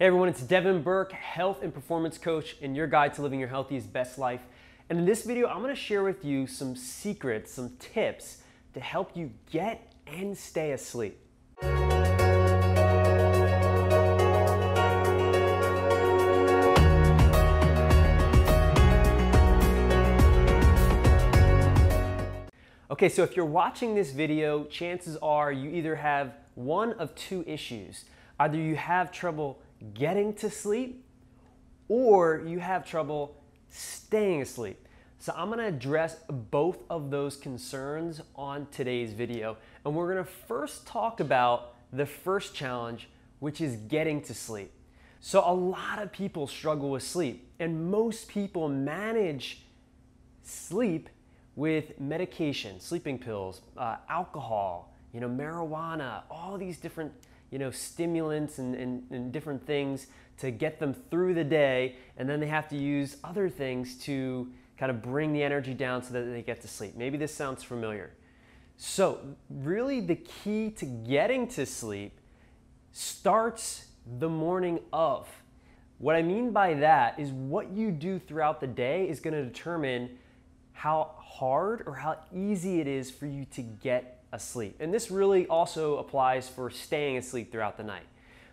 Hey everyone, it's Devin Burke, health and performance coach and your guide to living your healthiest, best life. And in this video, I'm gonna share with you some secrets, some tips to help you get and stay asleep. Okay, so if you're watching this video, chances are you either have one of two issues. Either you have trouble getting to sleep or you have trouble staying asleep. So I'm gonna address both of those concerns on today's video. And we're gonna first talk about the first challenge, which is getting to sleep. So a lot of people struggle with sleep, and most people manage sleep with medication, sleeping pills, alcohol, marijuana, all these different stimulants and different things to get them through the day, and then they have to use other things to kind of bring the energy down so that they get to sleep. Maybe this sounds familiar. So really the key to getting to sleep starts the morning of. What I mean by that is what you do throughout the day is going to determine how hard or how easy it is for you to get asleep. And this really also applies for staying asleep throughout the night.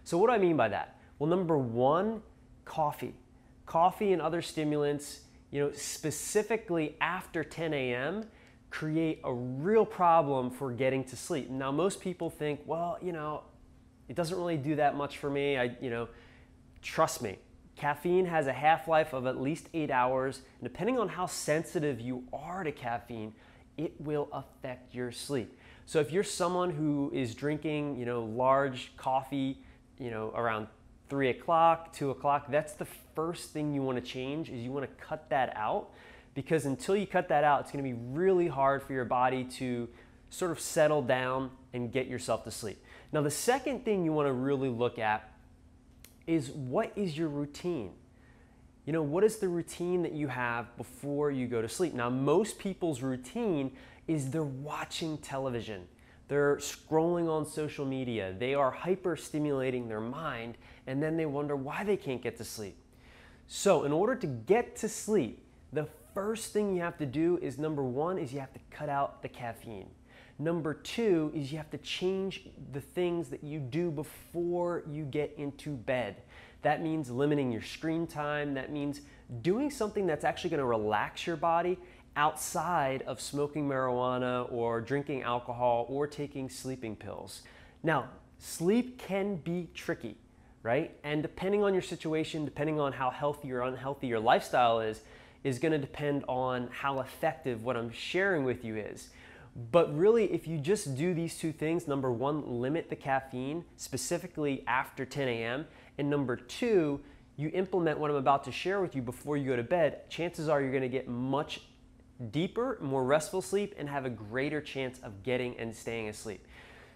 So what do I mean by that? Well, number one, coffee. Coffee and other stimulants, specifically after 10 a.m., create a real problem for getting to sleep. Now, most people think, well, it doesn't really do that much for me. Trust me. Caffeine has a half-life of at least 8 hours. And depending on how sensitive you are to caffeine, it will affect your sleep. So if you're someone who is drinking, large coffee, around 3 o'clock, 2 o'clock, that's the first thing you want to change, is you want to cut that out, because until you cut that out, it's going to be really hard for your body to sort of settle down and get yourself to sleep. Now, the second thing you want to really look at is, what is your routine? What is the routine that you have before you go to sleep? Now, most people's routine is they're watching television. They're scrolling on social media. They are hyper-stimulating their mind, and then they wonder why they can't get to sleep. So in order to get to sleep, the first thing you have to do is, number one, is you have to cut out the caffeine. Number two is you have to change the things that you do before you get into bed. That means limiting your screen time. That means doing something that's actually going to relax your body outside of smoking marijuana or drinking alcohol or taking sleeping pills. Now, sleep can be tricky, right? And depending on your situation, depending on how healthy or unhealthy your lifestyle is going to depend on how effective what I'm sharing with you is. But really, if you just do these two things, number one, limit the caffeine, specifically after 10 a.m., and number two, you implement what I'm about to share with you before you go to bed, chances are you're going to get much deeper, more restful sleep and have a greater chance of getting and staying asleep.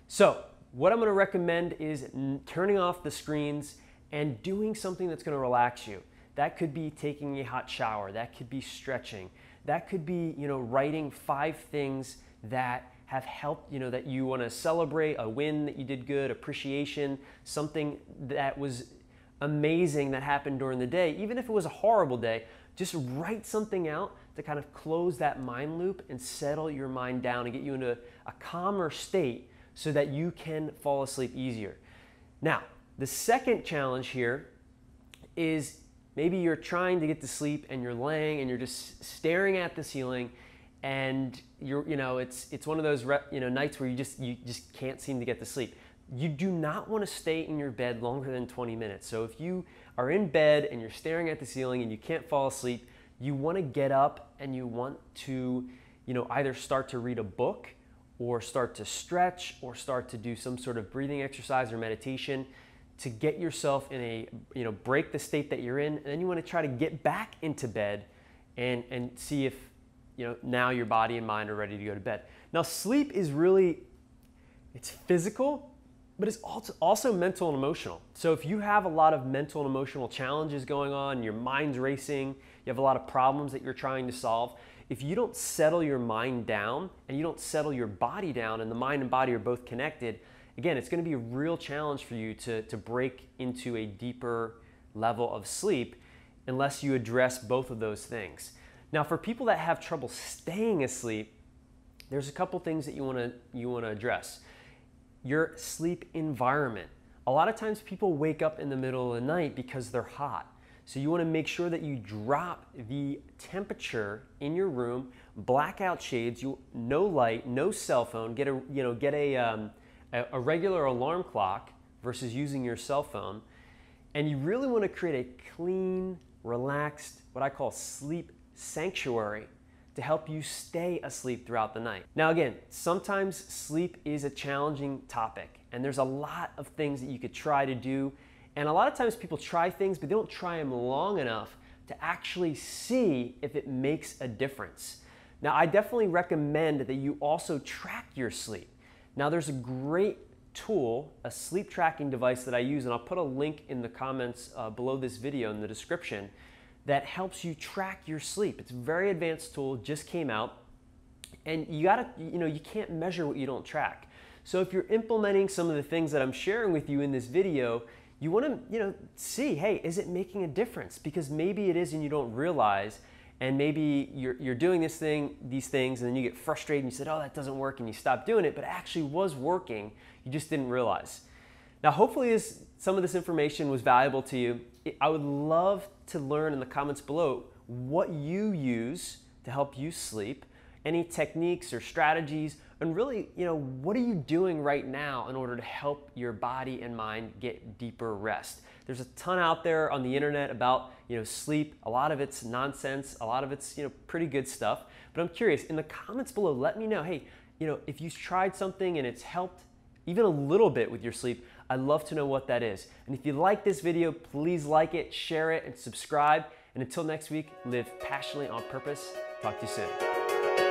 So what I'm going to recommend is turning off the screens and doing something that's going to relax you. That could be taking a hot shower. That could be stretching. That could be, writing 5 things that have helped, that you want to celebrate, a win that you did good, appreciation, something that was amazing that happened during the day. Even if it was a horrible day, just write something out to kind of close that mind loop and settle your mind down and get you into a calmer state so that you can fall asleep easier. Now, the second challenge here is, maybe you're trying to get to sleep and you're laying and you're just staring at the ceiling, and it's one of those nights where you just can't seem to get to sleep. You do not want to stay in your bed longer than 20 minutes. So if you are in bed and you're staring at the ceiling and you can't fall asleep, you want to get up and you want to either start to read a book or start to stretch or start to do some sort of breathing exercise or meditation to get yourself in a break the state that you're in. And then you want to try to get back into bed and see if now your body and mind are ready to go to bed. Now, sleep is really, it's physical, but it's also mental and emotional. So if you have a lot of mental and emotional challenges going on, your mind's racing, you have a lot of problems that you're trying to solve, if you don't settle your mind down and you don't settle your body down, and the mind and body are both connected, again, it's going to be a real challenge for you to break into a deeper level of sleep unless you address both of those things. Now, for people that have trouble staying asleep, there's a couple things that you want to address. Your sleep environment. A lot of times people wake up in the middle of the night because they're hot. So you want to make sure that you drop the temperature in your room, black out shades, no light, no cell phone, get a regular alarm clock versus using your cell phone. And you really want to create a clean, relaxed, what I call sleep sanctuary to help you stay asleep throughout the night. Now again, sometimes sleep is a challenging topic and there's a lot of things that you could try to do. And a lot of times people try things, but they don't try them long enough to actually see if it makes a difference. Now, I definitely recommend that you also track your sleep. Now, there's a great tool, a sleep tracking device that I use, and I'll put a link in the comments below this video in the description, that helps you track your sleep. It's a very advanced tool, just came out, and you can't measure what you don't track. So if you're implementing some of the things that I'm sharing with you in this video, you want to see, hey, is it making a difference? Because maybe it is and you don't realize, and maybe you're doing these things, and then you get frustrated and you said, oh, that doesn't work, and you stop doing it, but it actually was working, you just didn't realize. Now, hopefully some of this information was valuable to you. I would love to learn in the comments below what you use to help you sleep, any techniques or strategies, and really, what are you doing right now in order to help your body and mind get deeper rest? There's a ton out there on the internet about, sleep. A lot of it's nonsense. A lot of it's, pretty good stuff. But I'm curious, in the comments below, let me know, hey, if you've tried something and it's helped even a little bit with your sleep, I'd love to know what that is. And if you like this video, please like it, share it, and subscribe. And until next week, live passionately on purpose. Talk to you soon.